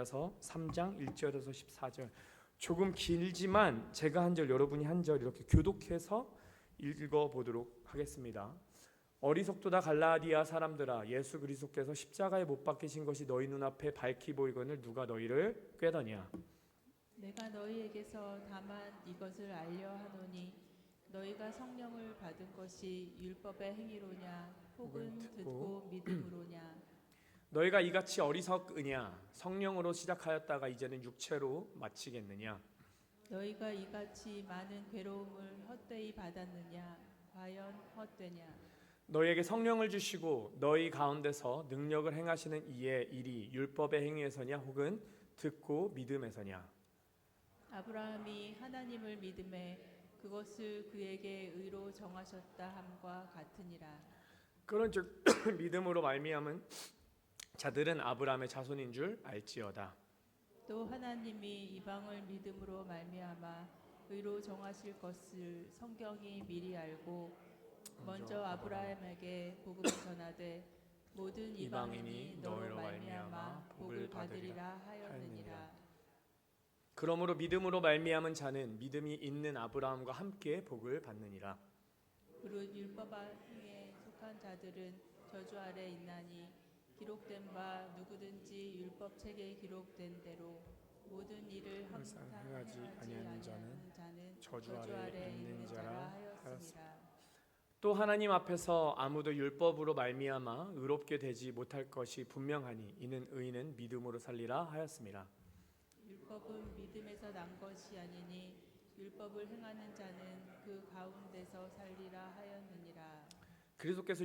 그래서 3장 1절에서 14절 조금 길지만 제가 한 절 여러분이 한 절 이렇게 교독해서 읽어보도록 하겠습니다. 어리석도다 갈라디아 사람들아, 예수 그리스도께서 십자가에 못 박히신 것이 너희 눈앞에 밝히 보이거늘 누가 너희를 꾀더냐. 내가 너희에게서 다만 이것을 알려 하노니 너희가 성령을 받은 것이 율법의 행위로냐 혹은 듣고 믿음으로냐. 너희가 이같이 어리석으냐. 성령으로 시작하였다가 이제는 육체로 마치겠느냐. 너희가 이같이 많은 괴로움을 헛되이 받았느냐. 과연 헛되냐. 너희에게 성령을 주시고 너희 가운데서 능력을 행하시는 이의 일이 율법의 행위에서냐 혹은 듣고 믿음에서냐. 아브라함이 하나님을 믿음에 그것을 그에게 의로 정하셨다 함과 같으니라. 그런즉 믿음으로 말미암은 자들은 아브라함의 자손인 줄 알지어다. 또 하나님이 이방을 믿음으로 말미암아 의로 정하실 것을 성경이 미리 알고 먼저 아브라함에게 복음을 전하되 모든 이방인이 너로 말미암아 복을 받으리라 하였느니라. 그러므로 믿음으로 말미암은 자는 믿음이 있는 아브라함과 함께 복을 받느니라. 그릇 율법에 속한 자들은 저주 아래 있나니 기록된 바 누구든지 율법 책에 기록된 대로 모든 일을 항상 행하지 아니하는 자는 저주 아래 있는 자라 하였습니다. 또 하나님 앞에서 아무도 율법으로 말미암아 의롭게 되지 못할 것이 분명하니 이는 의인은 믿음으로 살리라 하였습니다. 율법은 믿음에서 난 것이 아니니 율법을 행하는 자는 그 가운데서 살리라 하였느니라. 그리스도께서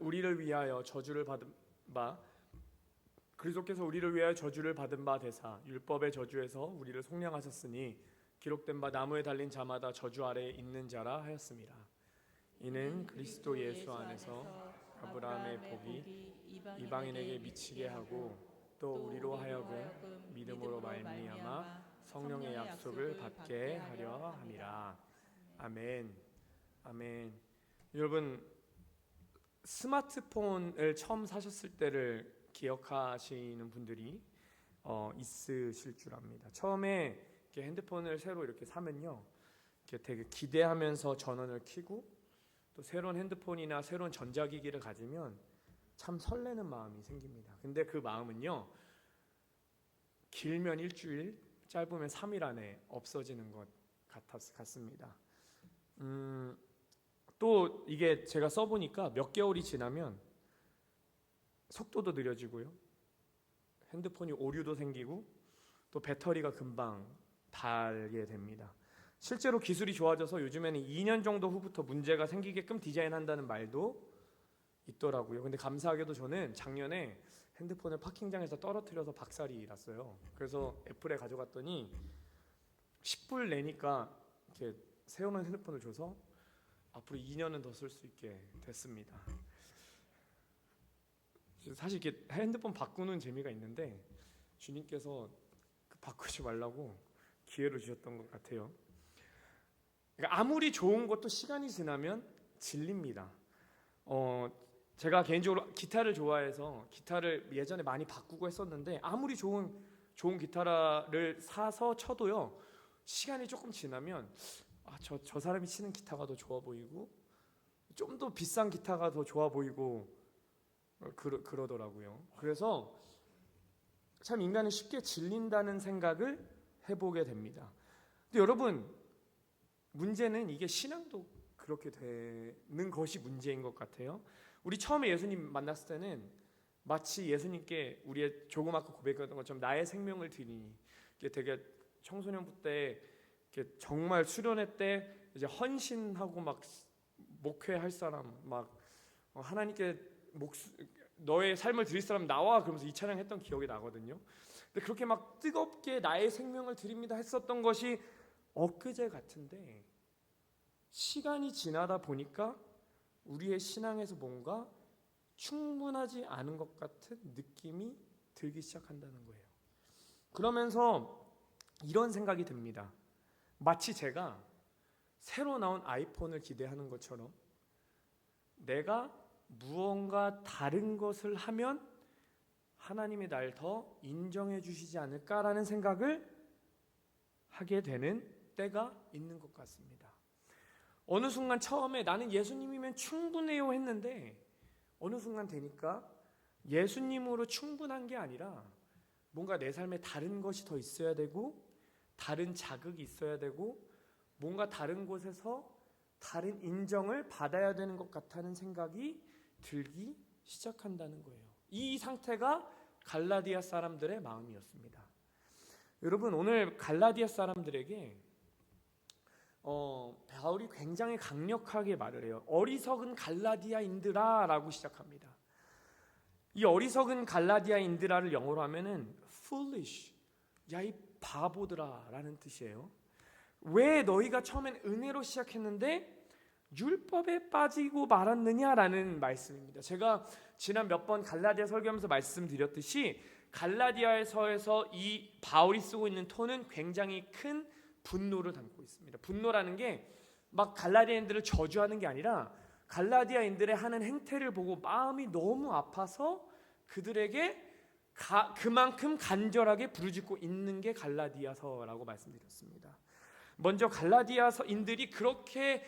우리를 위하여 저주를 받은 바 되사 율법의 저주에서 우리를 속량하셨으니 기록된 바 나무에 달린 자마다 저주 아래에 있는 자라 하였습니다. 이는 그리스도 예수 안에서 아브라함의 복이 이방인에게 미치게 하고 또 우리로 하여금 믿음으로 말미암아 성령의 약속을 받게 하려 함이라. 아멘. 아멘. 여러분, 스마트폰을 처음 사셨을 때를 기억하시는 분들이 있으실 줄 압니다. 처음에 이렇게 핸드폰을 새로 이렇게 사면요, 이렇게 되게 기대하면서 전원을 켜고 또 새로운 핸드폰이나 새로운 전자기기를 가지면 참 설레는 마음이 생깁니다. 근데 그 마음은요, 길면 일주일, 짧으면 3일 안에 없어지는 것 같습니다. 또 이게 제가 써보니까 몇 개월이 지나면 속도도 느려지고요, 핸드폰이 오류도 생기고 또 배터리가 금방 닳게 됩니다. 실제로 기술이 좋아져서 요즘에는 2년 정도 후부터 문제가 생기게끔 디자인한다는 말도 있더라고요. 근데 감사하게도 저는 작년에 핸드폰을 파킹장에서 떨어뜨려서 박살이 났어요. 그래서 애플에 가져갔더니 10불 내니까 이렇게 새로운 핸드폰을 줘서 앞으로 2년은 더 쓸 수 있게 됐습니다. 사실 이렇게 핸드폰 바꾸는 재미가 있는데 주님께서 바꾸지 말라고 기회를 주셨던 것 같아요. 그러니까 아무리 좋은 것도 시간이 지나면 질립니다. 제가 개인적으로 기타를 좋아해서 기타를 예전에 많이 바꾸고 했었는데 아무리 좋은 기타를 사서 쳐도요, 시간이 조금 지나면 저 사람이 치는 기타가 더 좋아 보이고 좀 더 비싼 기타가 더 좋아 보이고 그러더라고요. 그래서 참 인간은 쉽게 질린다는 생각을 해보게 됩니다. 근데 여러분, 문제는 이게 신앙도 그렇게 되는 것이 문제인 것 같아요. 우리 처음에 예수님 만났을 때는 마치 예수님께 우리의 조그맣게 고백했던 것처럼 나의 생명을 드리니, 이게 되게 청소년부 때 정말 수련회 때 이제 헌신하고 막 목회할 사람, 막 하나님께 너의 삶을 드릴 사람 나와, 그러면서 이 찬양 했던 기억이 나거든요. 근데 그렇게 막 뜨겁게 나의 생명을 드립니다 했었던 것이 엊그제 같은데 시간이 지나다 보니까 우리의 신앙에서 뭔가 충분하지 않은 것 같은 느낌이 들기 시작한다는 거예요. 그러면서 이런 생각이 듭니다. 마치 제가 새로 나온 아이폰을 기대하는 것처럼 내가 무언가 다른 것을 하면 하나님이 날 더 인정해 주시지 않을까라는 생각을 하게 되는 때가 있는 것 같습니다. 어느 순간 처음에 나는 예수님이면 충분해요 했는데 어느 순간 되니까 예수님으로 충분한 게 아니라 뭔가 내 삶에 다른 것이 더 있어야 되고 다른 자극이 있어야 되고 뭔가 다른 곳에서 다른 인정을 받아야 되는 것 같다는 생각이 들기 시작한다는 거예요. 이 상태가 갈라디아 사람들의 마음이었습니다. 여러분, 오늘 갈라디아 사람들에게 바울이 굉장히 강력하게 말을 해요. 어리석은 갈라디아인들아 라고 시작합니다. 이 어리석은 갈라디아인들아를 영어로 하면은 foolish, 야 이 바보들아 라는 뜻이에요. 왜 너희가 처음엔 은혜로 시작했는데 율법에 빠지고 말았느냐라는 말씀입니다. 제가 지난 몇 번 갈라디아 설교하면서 말씀드렸듯이 갈라디아서에서 이 바울이 쓰고 있는 톤은 굉장히 큰 분노를 담고 있습니다. 분노라는 게 막 갈라디아인들을 저주하는 게 아니라 갈라디아인들의 하는 행태를 보고 마음이 너무 아파서 그들에게 그만큼 간절하게 부르짖고 있는 게 갈라디아서라고 말씀드렸습니다. 먼저 갈라디아인들이 그렇게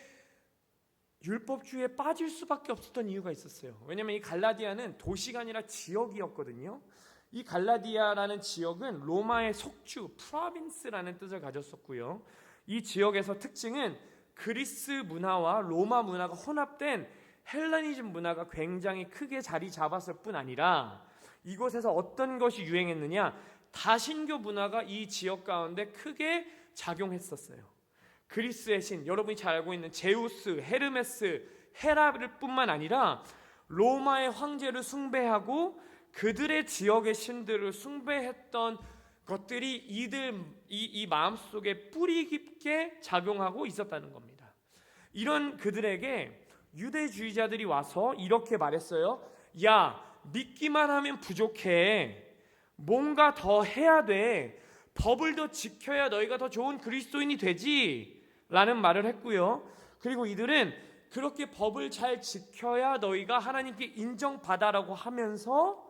율법주의에 빠질 수밖에 없었던 이유가 있었어요. 왜냐하면 이 갈라디아는 도시가 아니라 지역이었거든요. 이 갈라디아라는 지역은 로마의 속주, 프로빈스라는 뜻을 가졌었고요. 이 지역에서 특징은 그리스 문화와 로마 문화가 혼합된 헬레니즘 문화가 굉장히 크게 자리 잡았을 뿐 아니라 이곳에서 어떤 것이 유행했느냐? 다신교 문화가 이 지역 가운데 크게 작용했었어요. 그리스의 신, 여러분이 잘 알고 있는 제우스, 헤르메스, 헤라를 뿐만 아니라 로마의 황제를 숭배하고 그들의 지역의 신들을 숭배했던 것들이 이 마음속에 뿌리 깊게 작용하고 있었다는 겁니다. 이런 그들에게 유대주의자들이 와서 이렇게 말했어요. 야, 믿기만 하면 부족해. 뭔가 더 해야 돼. 법을 더 지켜야 너희가 더 좋은 그리스도인이 되지 라는 말을 했고요. 그리고 이들은 그렇게 법을 잘 지켜야 너희가 하나님께 인정받아라고 하면서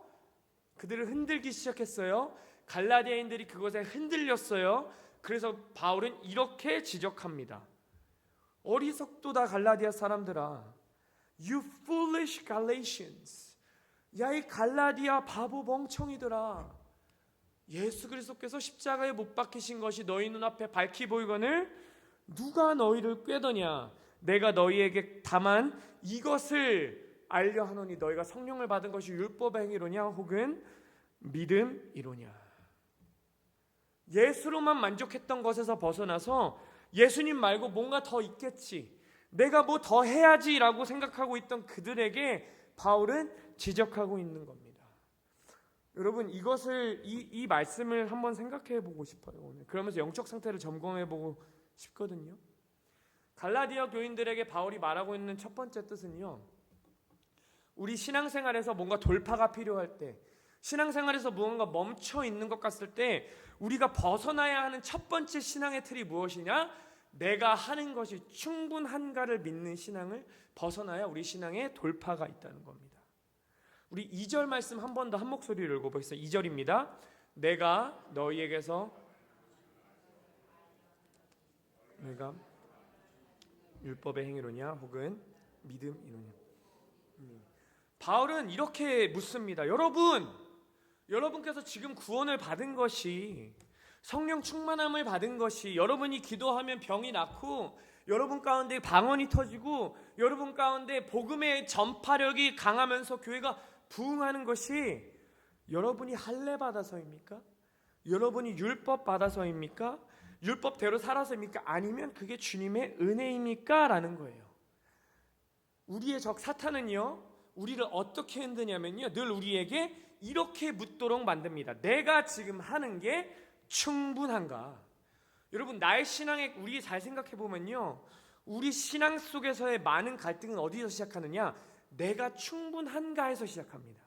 그들을 흔들기 시작했어요. 갈라디아인들이 그것에 흔들렸어요. 그래서 바울은 이렇게 지적합니다. 어리석도다 갈라디아 사람들아, You foolish Galatians. 야 이 갈라디아 바보 멍청이들아, 예수 그리스도께서 십자가에 못 박히신 것이 너희 눈앞에 밝히 보이거늘 누가 너희를 꾀더냐? 내가 너희에게 다만 이것을 알려 하노니 너희가 성령을 받은 것이 율법의 행위로냐 혹은 믿음이로냐. 예수로만 만족했던 것에서 벗어나서 예수님 말고 뭔가 더 있겠지, 내가 뭐 더 해야지라고 생각하고 있던 그들에게 바울은 지적하고 있는 겁니다. 여러분, 이것을 이 말씀을 한번 생각해 보고 싶어요. 오늘 그러면서 영적 상태를 점검해 보고 싶거든요. 갈라디아 교인들에게 바울이 말하고 있는 첫 번째 뜻은요, 우리 신앙생활에서 뭔가 돌파가 필요할 때, 신앙생활에서 무언가 멈춰 있는 것 같을 때 우리가 벗어나야 하는 첫 번째 신앙의 틀이 무엇이냐? 내가 하는 것이 충분한가를 믿는 신앙을 벗어나야 우리 신앙에 돌파가 있다는 겁니다. 우리 2절 말씀 한 번 더 한 목소리로 읽어보겠습니다. 2절입니다. 내가 너희에게서 내가 율법의 행위로냐 혹은 믿음이로냐. 바울은 이렇게 묻습니다. 여러분께서 지금 구원을 받은 것이, 성령 충만함을 받은 것이, 여러분이 기도하면 병이 낫고 여러분 가운데 방언이 터지고 여러분 가운데 복음의 전파력이 강하면서 교회가 부흥하는 것이 여러분이 할례 받아서입니까? 여러분이 율법 받아서입니까? 율법대로 살아서입니까? 아니면 그게 주님의 은혜입니까? 라는 거예요. 우리의 적 사탄은요, 우리를 어떻게 흔드냐면요, 늘 우리에게 이렇게 묻도록 만듭니다. 내가 지금 하는 게 충분한가? 여러분, 나의 신앙에 우리 잘 생각해 보면요, 우리 신앙 속에서의 많은 갈등은 어디서 시작하느냐? 내가 충분한가에서 시작합니다.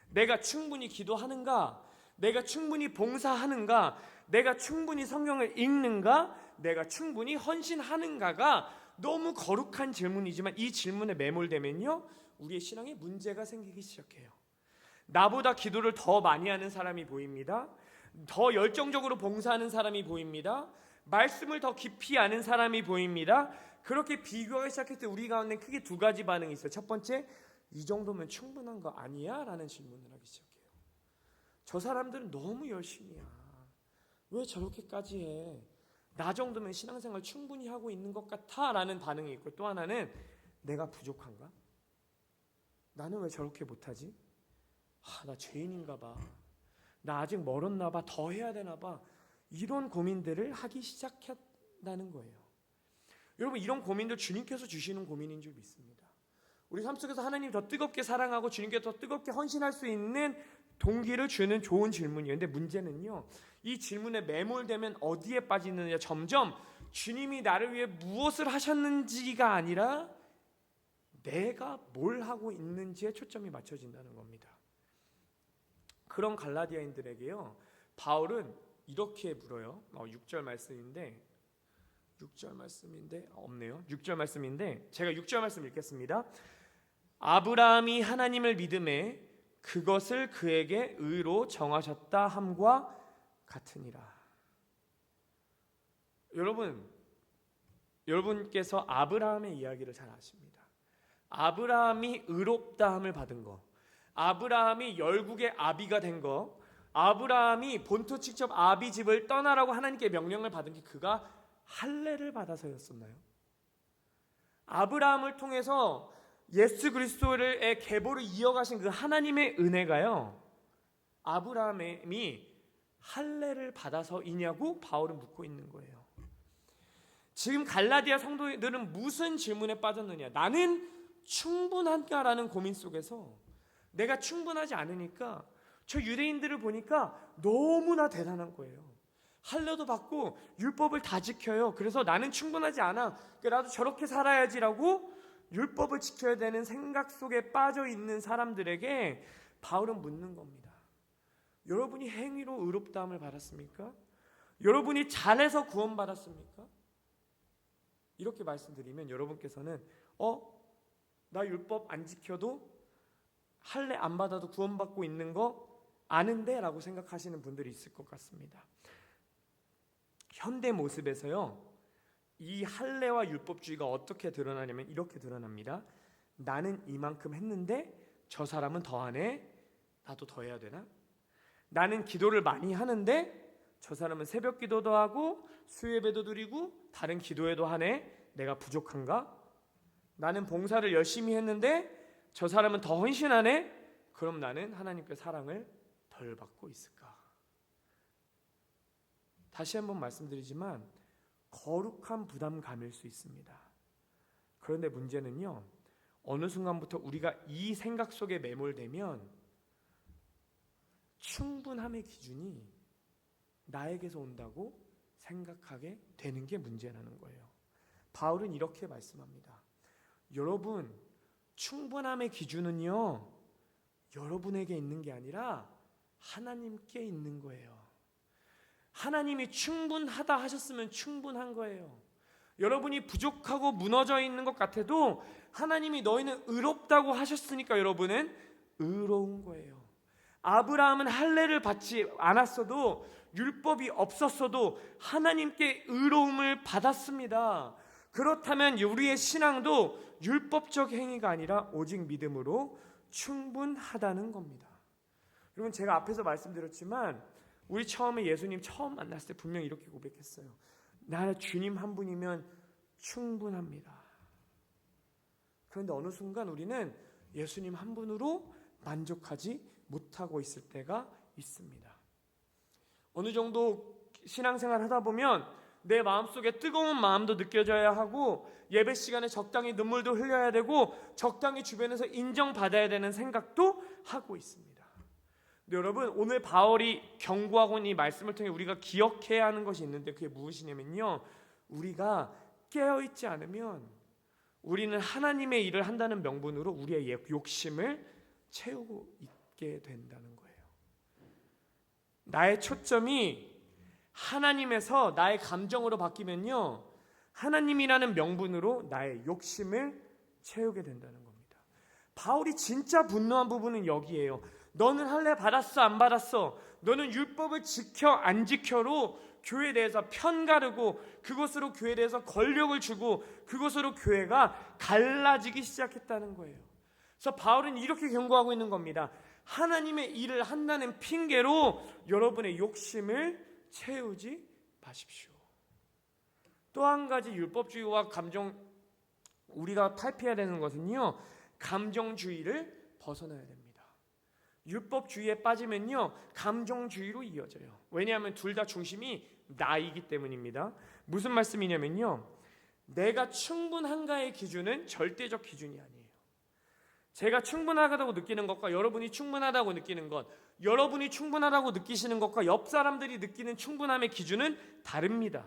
내가 충분히 기도하는가? 내가 충분히 봉사하는가? 내가 충분히 성경을 읽는가? 내가 충분히 헌신하는가가 너무 거룩한 질문이지만 이 질문에 매몰되면요, 우리의 신앙에 문제가 생기기 시작해요. 나보다 기도를 더 많이 하는 사람이 보입니다. 더 열정적으로 봉사하는 사람이 보입니다. 말씀을 더 깊이 아는 사람이 보입니다. 그렇게 비교하기 시작했을 때 우리 가운데 크게 두 가지 반응이 있어요. 첫 번째, 이 정도면 충분한 거 아니야? 라는 질문을 하기 시작해요. 저 사람들은 너무 열심히야. 왜 저렇게까지 해? 나 정도면 신앙생활 충분히 하고 있는 것 같아 라는 반응이 있고, 또 하나는 내가 부족한가? 나는 왜 저렇게 못하지? 나 죄인인가 봐. 나 아직 멀었나 봐. 더 해야 되나 봐. 이런 고민들을 하기 시작했다는 거예요. 여러분, 이런 고민들 주님께서 주시는 고민인 줄 믿습니다. 우리 삶 속에서 하나님 더 뜨겁게 사랑하고 주님께 더 뜨겁게 헌신할 수 있는 동기를 주는 좋은 질문이에요. 근데 문제는요, 이 질문에 매몰되면 어디에 빠지느냐, 점점 주님이 나를 위해 무엇을 하셨는지가 아니라 내가 뭘 하고 있는지에 초점이 맞춰진다는 겁니다. 그런 갈라디아인들에게요, 바울은 이렇게 물어요. 6절 말씀인데 없네요. 6절 말씀인데 제가 6절 말씀 읽겠습니다. 아브라함이 하나님을 믿음에 그것을 그에게 의로 정하셨다 함과 같으니라. 여러분께서 아브라함의 이야기를 잘 아십니다. 아브라함이 의롭다 함을 받은 거, 아브라함이 열국의 아비가 된 거, 아브라함이 본토 직접 아비 집을 떠나라고 하나님께 명령을 받은 게 그가 할례를 받아서였었나요? 아브라함을 통해서 예수 그리스도의 계보를 이어가신 그 하나님의 은혜가요, 아브라함이 할례를 받아서이냐고 바울은 묻고 있는 거예요. 지금 갈라디아 성도들은 무슨 질문에 빠졌느냐? 나는 충분한가라는 고민 속에서 내가 충분하지 않으니까 저 유대인들을 보니까 너무나 대단한 거예요. 할례도 받고 율법을 다 지켜요. 그래서 나는 충분하지 않아. 나도 저렇게 살아야지라고 율법을 지켜야 되는 생각 속에 빠져 있는 사람들에게 바울은 묻는 겁니다. 여러분이 행위로 의롭다함을 받았습니까? 여러분이 잘해서 구원받았습니까? 이렇게 말씀드리면 여러분께서는 나 율법 안 지켜도 할례 안 받아도 구원받고 있는 거 아는데? 라고 생각하시는 분들이 있을 것 같습니다. 현대 모습에서요, 이 할례와 율법주의가 어떻게 드러나냐면 이렇게 드러납니다. 나는 이만큼 했는데 저 사람은 더 하네? 나도 더 해야 되나? 나는 기도를 많이 하는데 저 사람은 새벽 기도도 하고 수요예배도 드리고 다른 기도회도 하네? 내가 부족한가? 나는 봉사를 열심히 했는데 저 사람은 더 헌신하네? 그럼 나는 하나님께 사랑을 덜 받고 있을까? 다시 한번 말씀드리지만 거룩한 부담감일 수 있습니다. 그런데 문제는요, 어느 순간부터 우리가 이 생각 속에 매몰되면 충분함의 기준이 나에게서 온다고 생각하게 되는 게 문제라는 거예요. 바울은 이렇게 말씀합니다. 여러분, 충분함의 기준은요, 여러분에게 있는 게 아니라 하나님께 있는 거예요. 하나님이 충분하다 하셨으면 충분한 거예요. 여러분이 부족하고 무너져 있는 것 같아도 하나님이 너희는 의롭다고 하셨으니까 여러분은 의로운 거예요. 아브라함은 할례를 받지 않았어도, 율법이 없었어도 하나님께 의로움을 받았습니다. 그렇다면 우리의 신앙도 율법적 행위가 아니라 오직 믿음으로 충분하다는 겁니다. 여러분, 제가 앞에서 말씀드렸지만 우리 처음에 예수님 처음 만났을 때 분명히 이렇게 고백했어요. 나 주님 한 분이면 충분합니다. 그런데 어느 순간 우리는 예수님 한 분으로 만족하지 못하고 있을 때가 있습니다. 어느 정도 신앙생활 하다 보면 내 마음속에 뜨거운 마음도 느껴져야 하고 예배 시간에 적당히 눈물도 흘려야 되고 적당히 주변에서 인정받아야 되는 생각도 하고 있습니다. 근데 여러분, 오늘 바울이 경고하고 있는 이 말씀을 통해 우리가 기억해야 하는 것이 있는데 그게 무엇이냐면요, 우리가 깨어있지 않으면 우리는 하나님의 일을 한다는 명분으로 우리의 욕심을 채우고 있게 된다는 거예요. 나의 초점이 하나님에서 나의 감정으로 바뀌면요, 하나님이라는 명분으로 나의 욕심을 채우게 된다는 겁니다. 바울이 진짜 분노한 부분은 여기에요. 너는 할례 받았어 안 받았어, 너는 율법을 지켜 안 지켜로 교회에 대해서 편가르고 그것으로 교회에 대해서 권력을 주고 그것으로 교회가 갈라지기 시작했다는 거예요. 그래서 바울은 이렇게 경고하고 있는 겁니다. 하나님의 일을 한다는 핑계로 여러분의 욕심을 채우지 마십시오. 또 한 가지 율법주의와 우리가 탈피해야 되는 것은요, 감정주의를 벗어나야 됩니다. 율법주의에 빠지면요, 감정주의로 이어져요. 왜냐하면 둘 다 중심이 나이기 때문입니다. 무슨 말씀이냐면요, 내가 충분한가의 기준은 절대적 기준이 아니에요. 제가 충분하다고 느끼는 것과 여러분이 충분하다고 느끼는 것, 여러분이 충분하다고 느끼시는 것과 옆 사람들이 느끼는 충분함의 기준은 다릅니다.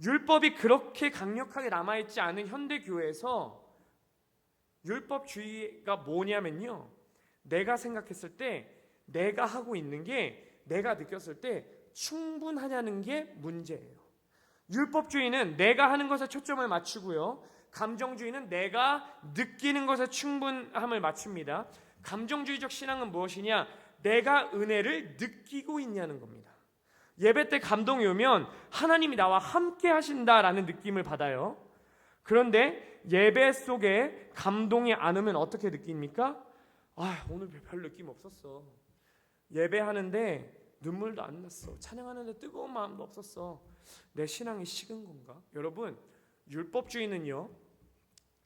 율법이 그렇게 강력하게 남아있지 않은 현대교회에서 율법주의가 뭐냐면요, 내가 생각했을 때, 내가 하고 있는 게, 내가 느꼈을 때 충분하냐는 게 문제예요. 율법주의는 내가 하는 것에 초점을 맞추고요, 감정주의는 내가 느끼는 것에 충분함을 맞춥니다. 감정주의적 신앙은 무엇이냐? 내가 은혜를 느끼고 있냐는 겁니다. 예배 때 감동이 오면 하나님이 나와 함께 하신다라는 느낌을 받아요. 그런데 예배 속에 감동이 안 오면 어떻게 느낍니까? 오늘 별 느낌 없었어. 예배하는데 눈물도 안 났어. 찬양하는데 뜨거운 마음도 없었어. 내 신앙이 식은 건가? 여러분, 율법주의는요,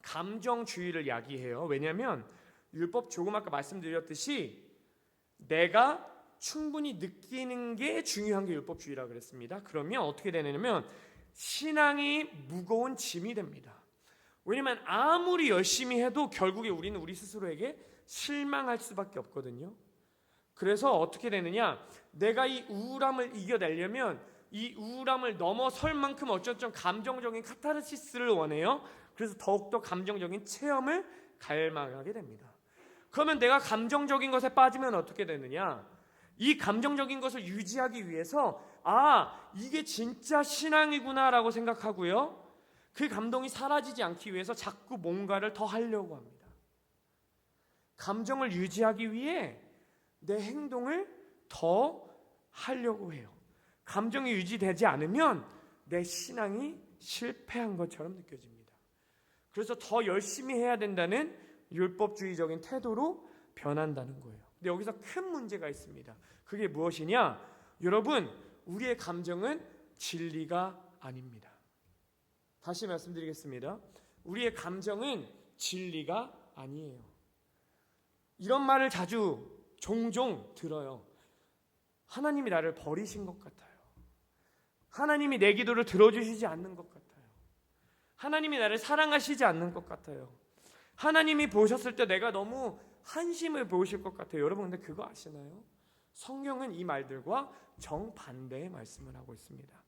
감정주의를 야기해요. 왜냐하면 율법, 조금 아까 말씀드렸듯이 내가 충분히 느끼는 게 중요한 게 율법주의라고 그랬습니다. 그러면 어떻게 되냐면 신앙이 무거운 짐이 됩니다. 왜냐하면 아무리 열심히 해도 결국에 우리는 우리 스스로에게 실망할 수밖에 없거든요. 그래서 어떻게 되느냐, 내가 이 우울함을 이겨내려면 이 우울함을 넘어설 만큼 어쩌면 감정적인 카타르시스를 원해요. 그래서 더욱더 감정적인 체험을 갈망하게 됩니다. 그러면 내가 감정적인 것에 빠지면 어떻게 되느냐, 이 감정적인 것을 유지하기 위해서 이게 진짜 신앙이구나 라고 생각하고요, 그 감동이 사라지지 않기 위해서 자꾸 뭔가를 더 하려고 합니다. 감정을 유지하기 위해 내 행동을 더 하려고 해요. 감정이 유지되지 않으면 내 신앙이 실패한 것처럼 느껴집니다. 그래서 더 열심히 해야 된다는 율법주의적인 태도로 변한다는 거예요. 근데 여기서 큰 문제가 있습니다. 그게 무엇이냐? 여러분, 우리의 감정은 진리가 아닙니다. 다시 말씀드리겠습니다. 우리의 감정은 진리가 아니에요. 이런 말을 종종 들어요. 하나님이 나를 버리신 것 같아요. 하나님이 내 기도를 들어주시지 않는 것 같아요. 하나님이 나를 사랑하시지 않는 것 같아요. 하나님이 보셨을 때 내가 너무 한심을 보실 것 같아요. 여러분, 근데 그거 아시나요? 성경은 이 말들과 정반대의 말씀을 하고 있습니다.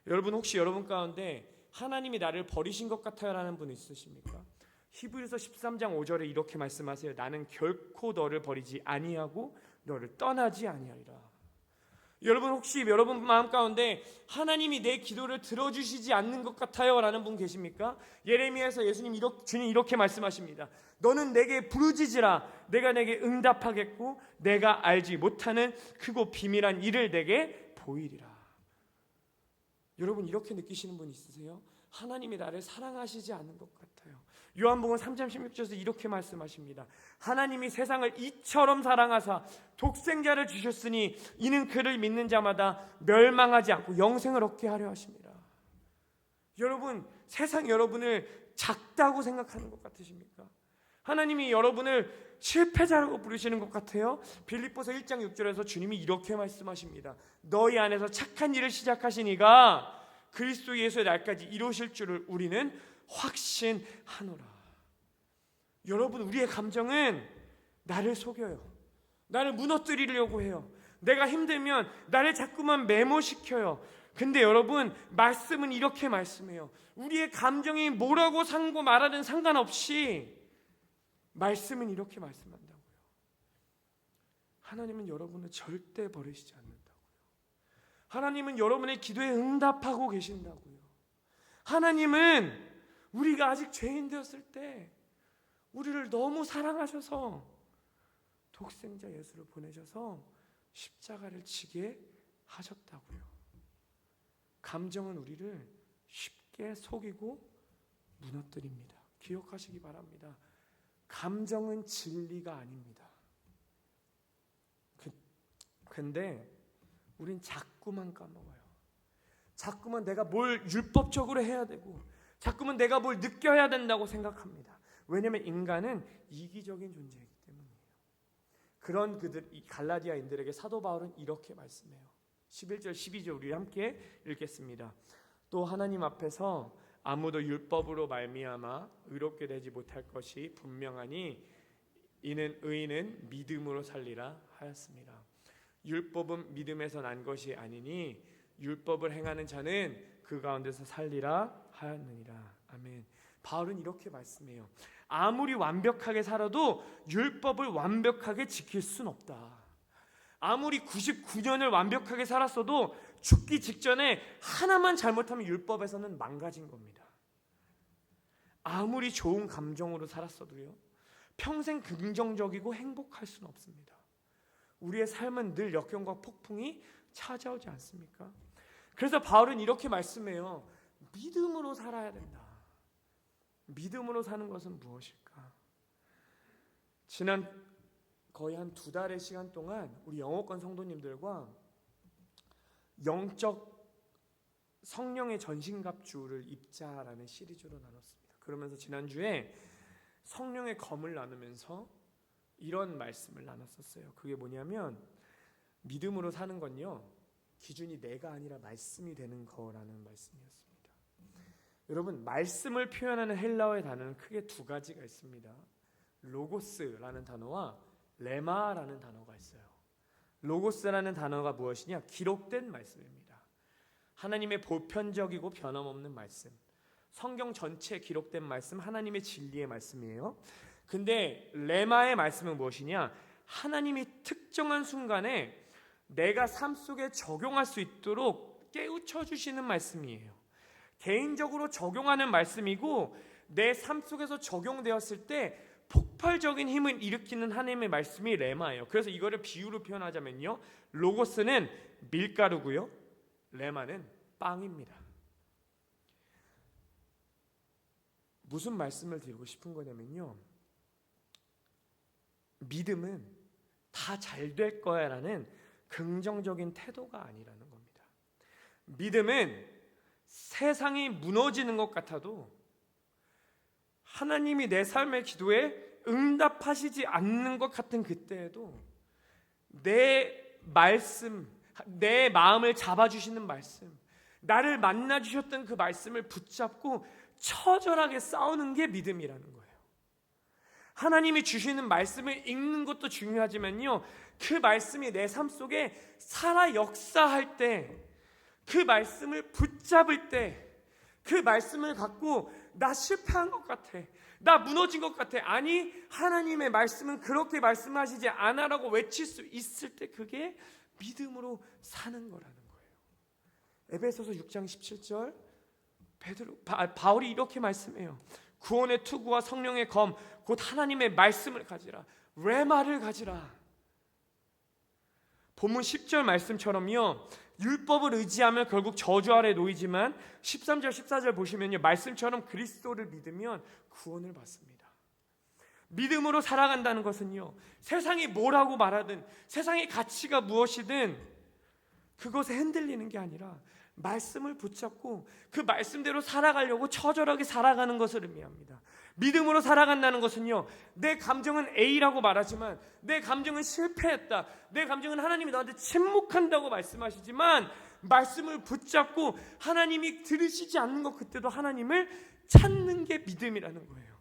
여러분, 혹시 여러분 가운데 하나님이 나를 버리신 것 같아요 라는 분 있으십니까? 히브리서 13장 5절에 이렇게 말씀하세요. 나는 결코 너를 버리지 아니하고 너를 떠나지 아니하리라. 여러분, 혹시 여러분 마음 가운데 하나님이 내 기도를 들어주시지 않는 것 같아요 라는 분 계십니까? 예레미야에서 주님 이렇게 말씀하십니다. 너는 내게 부르짖으라. 내가 내게 응답하겠고 내가 알지 못하는 크고 비밀한 일을 내게 보이리라. 여러분, 이렇게 느끼시는 분 있으세요? 하나님이 나를 사랑하시지 않는 것 같아요. 요한복음 3장 16절에서 이렇게 말씀하십니다. 하나님이 세상을 이처럼 사랑하사 독생자를 주셨으니 이는 그를 믿는 자마다 멸망하지 않고 영생을 얻게 하려 하십니다. 여러분, 세상 여러분을 작다고 생각하는 것 같으십니까? 하나님이 여러분을 실패자라고 부르시는 것 같아요? 빌립보서 1장 6절에서 주님이 이렇게 말씀하십니다. 너희 안에서 착한 일을 시작하시니가 그리스도 예수의 날까지 이루실 줄을 우리는 확신하노라. 여러분, 우리의 감정은 나를 속여요. 나를 무너뜨리려고 해요. 내가 힘들면 나를 자꾸만 메모시켜요. 근데 여러분, 말씀은 이렇게 말씀해요. 우리의 감정이 뭐라고 상고 말하든 상관없이 말씀은 이렇게 말씀한다고요. 하나님은 여러분을 절대 버리시지 않는다고요. 하나님은 여러분의 기도에 응답하고 계신다고요. 하나님은 우리가 아직 죄인 되었을 때 우리를 너무 사랑하셔서 독생자 예수를 보내셔서 십자가를 지게 하셨다고요. 감정은 우리를 쉽게 속이고 무너뜨립니다. 기억하시기 바랍니다. 감정은 진리가 아닙니다. 근데 우린 자꾸만 까먹어요. 자꾸만 내가 뭘 율법적으로 해야 되고 자꾸만 내가 뭘 느껴야 된다고 생각합니다. 왜냐하면 인간은 이기적인 존재이기 때문이에요. 그런 이 갈라디아인들에게 사도 바울은 이렇게 말씀해요. 11절 12절 우리 함께 읽겠습니다. 또 하나님 앞에서 아무도 율법으로 말미암아 의롭게 되지 못할 것이 분명하니 이는 의인은 믿음으로 살리라 하였습니다. 율법은 믿음에서 난 것이 아니니 율법을 행하는 자는 그 가운데서 살리라 하였느니라. 아멘. 바울은 이렇게 말씀해요. 아무리 완벽하게 살아도 율법을 완벽하게 지킬 순 없다. 아무리 99년을 완벽하게 살았어도 죽기 직전에 하나만 잘못하면 율법에서는 망가진 겁니다. 아무리 좋은 감정으로 살았어도요, 평생 긍정적이고 행복할 수는 없습니다. 우리의 삶은 늘 역경과 폭풍이 찾아오지 않습니까? 그래서 바울은 이렇게 말씀해요. 믿음으로 살아야 된다. 믿음으로 사는 것은 무엇일까? 지난 거의 한 2달의 시간 동안 우리 영어권 성도님들과 영적 성령의 전신갑주를 입자라는 시리즈로 나눴습니다. 그러면서 지난주에 성령의 검을 나누면서 이런 말씀을 나눴었어요. 그게 뭐냐면 믿음으로 사는 건요, 기준이 내가 아니라 말씀이 되는 거라는 말씀이었습니다. 여러분, 말씀을 표현하는 헬라어의 단어는 크게 2가지가 있습니다. 로고스라는 단어와 레마라는 단어가 있어요. 로고스라는 단어가 무엇이냐? 기록된 말씀입니다. 하나님의 보편적이고 변함없는 말씀, 성경 전체에 기록된 말씀, 하나님의 진리의 말씀이에요. 근데 레마의 말씀은 무엇이냐? 하나님이 특정한 순간에 내가 삶 속에 적용할 수 있도록 깨우쳐 주시는 말씀이에요. 개인적으로 적용하는 말씀이고 내 삶 속에서 적용되었을 때 폭발적인 힘을 일으키는 하나님의 말씀이 레마예요. 그래서 이거를 비유로 표현하자면요, 로고스는 밀가루고요, 레마는 빵입니다. 무슨 말씀을 드리고 싶은 거냐면요, 믿음은 다 잘 될 거야 라는 긍정적인 태도가 아니라는 겁니다. 믿음은 세상이 무너지는 것 같아도 하나님이 내 삶의 기도에 응답하시지 않는 것 같은 그때에도 내 말씀, 내 마음을 잡아주시는 말씀, 나를 만나주셨던 그 말씀을 붙잡고 처절하게 싸우는 게 믿음이라는 거예요. 하나님이 주시는 말씀을 읽는 것도 중요하지만요, 그 말씀이 내 삶 속에 살아 역사할 때, 그 말씀을 붙잡을 때, 그 말씀을 갖고 나 실패한 것 같아, 나 무너진 것 같아, 아니 하나님의 말씀은 그렇게 말씀하시지 않아라고 외칠 수 있을 때 그게 믿음으로 사는 거라는 거예요. 에베소서 6장 17절 바울이 이렇게 말씀해요. 구원의 투구와 성령의 검 곧 하나님의 말씀을 가지라, 레마를 가지라. 본문 10절 말씀처럼요, 율법을 의지하면 결국 저주 아래 놓이지만 13절 14절 보시면요, 말씀처럼 그리스도를 믿으면 구원을 받습니다. 믿음으로 살아간다는 것은요, 세상이 뭐라고 말하든 세상의 가치가 무엇이든 그것에 흔들리는 게 아니라 말씀을 붙잡고 그 말씀대로 살아가려고 처절하게 살아가는 것을 의미합니다. 믿음으로 살아간다는 것은요, 내 감정은 A라고 말하지만 내 감정은 실패했다, 내 감정은 하나님이 나한테 침묵한다고 말씀하시지만 말씀을 붙잡고 하나님이 들으시지 않는 것 그때도 하나님을 찾는 게 믿음이라는 거예요.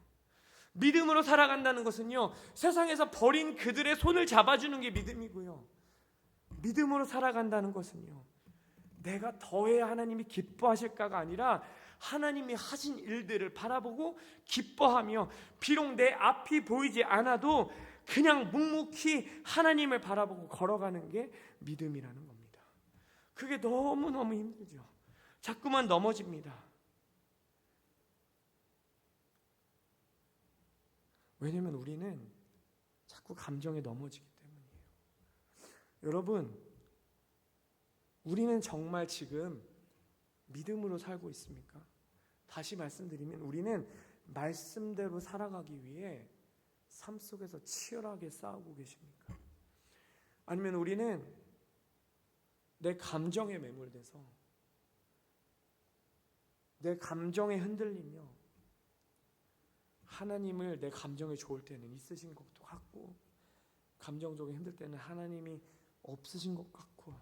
믿음으로 살아간다는 것은요, 세상에서 버린 그들의 손을 잡아주는 게 믿음이고요, 믿음으로 살아간다는 것은요, 내가 더해야 하나님이 기뻐하실까가 아니라 하나님이 하신 일들을 바라보고 기뻐하며 비록 내 앞이 보이지 않아도 그냥 묵묵히 하나님을 바라보고 걸어가는 게 믿음이라는 겁니다. 그게 너무너무 힘들죠. 자꾸만 넘어집니다. 왜냐면 우리는 자꾸 감정에 넘어지기 때문이에요. 여러분, 우리는 정말 지금 믿음으로 살고 있습니까? 다시 말씀드리면 우리는 말씀대로 살아가기 위해 삶 속에서 치열하게 싸우고 계십니까? 아니면 우리는 내 감정에 매몰돼서 내 감정에 흔들리며 하나님을 내 감정이 좋을 때는 있으신 것도 같고 감정적으로 힘들 때는 하나님이 없으신 것 같고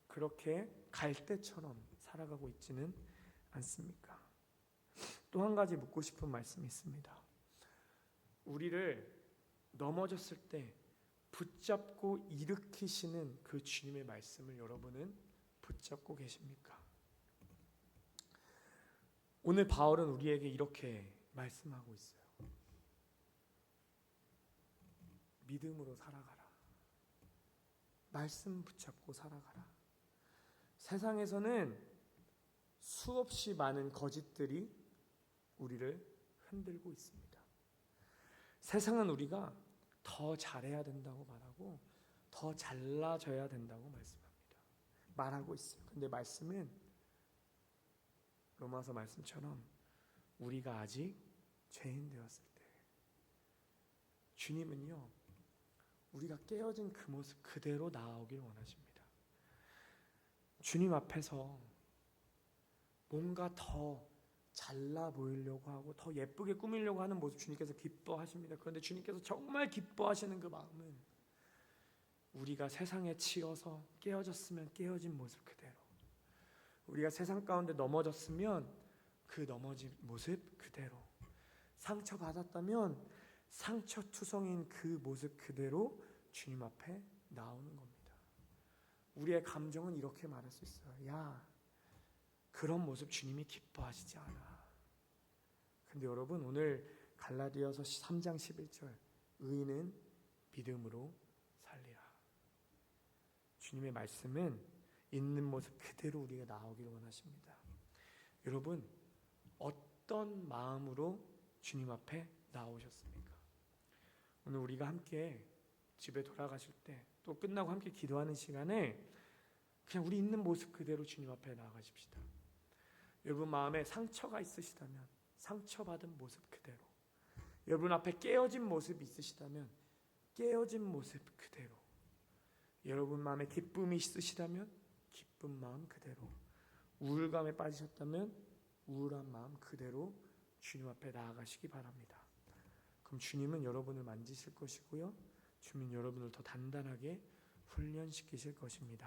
그렇게 갈대처럼 살아가고 있지는 않습니까? 또 한 가지 묻고 싶은 말씀이 있습니다. 우리를 넘어졌을 때 붙잡고 일으키시는 그 주님의 말씀을 여러분은 붙잡고 계십니까? 오늘 바울은 우리에게 이렇게 말씀하고 있어요. 믿음으로 살아가라. 말씀 붙잡고 살아가라. 세상에서는 수없이 많은 거짓들이 우리를 흔들고 있습니다. 세상은 우리가 더 잘해야 된다고 말하고 더 잘나져야 된다고 말하고 있어요. 근데 말씀은 로마서 말씀처럼 우리가 아직 죄인 되었을 때 주님은요 우리가 깨어진 그 모습 그대로 나아오길 원하십니다. 주님 앞에서 뭔가 더 잘나 보이려고 하고 더 예쁘게 꾸미려고 하는 모습 주님께서 기뻐하십니다. 그런데 주님께서 정말 기뻐하시는 그 마음은 우리가 세상에 치여서 깨어졌으면 깨어진 모습 그대로, 우리가 세상 가운데 넘어졌으면 그 넘어진 모습 그대로, 상처받았다면 상처투성인 그 모습 그대로 주님 앞에 나오는 겁니다. 우리의 감정은 이렇게 말할 수 있어요. 야, 그런 모습 주님이 기뻐하시지 않아. 근데 여러분, 오늘 갈라디아서 3장 11절 의인은 믿음으로 살리라. 주님의 말씀은 있는 모습 그대로 우리가 나오기를 원하십니다. 여러분, 어떤 마음으로 주님 앞에 나오셨습니까? 오늘 우리가 함께 집에 돌아가실 때 또 끝나고 함께 기도하는 시간에 그냥 우리 있는 모습 그대로 주님 앞에 나아가십시다. 여러분 마음에 상처가 있으시다면 상처받은 모습 그대로, 여러분 앞에 깨어진 모습이 있으시다면 깨어진 모습 그대로, 여러분 마음에 기쁨이 있으시다면 기쁜 마음 그대로, 우울감에 빠지셨다면 우울한 마음 그대로 주님 앞에 나아가시기 바랍니다. 그럼 주님은 여러분을 만지실 것이고요, 주님은 여러분을 더 단단하게 훈련시키실 것입니다.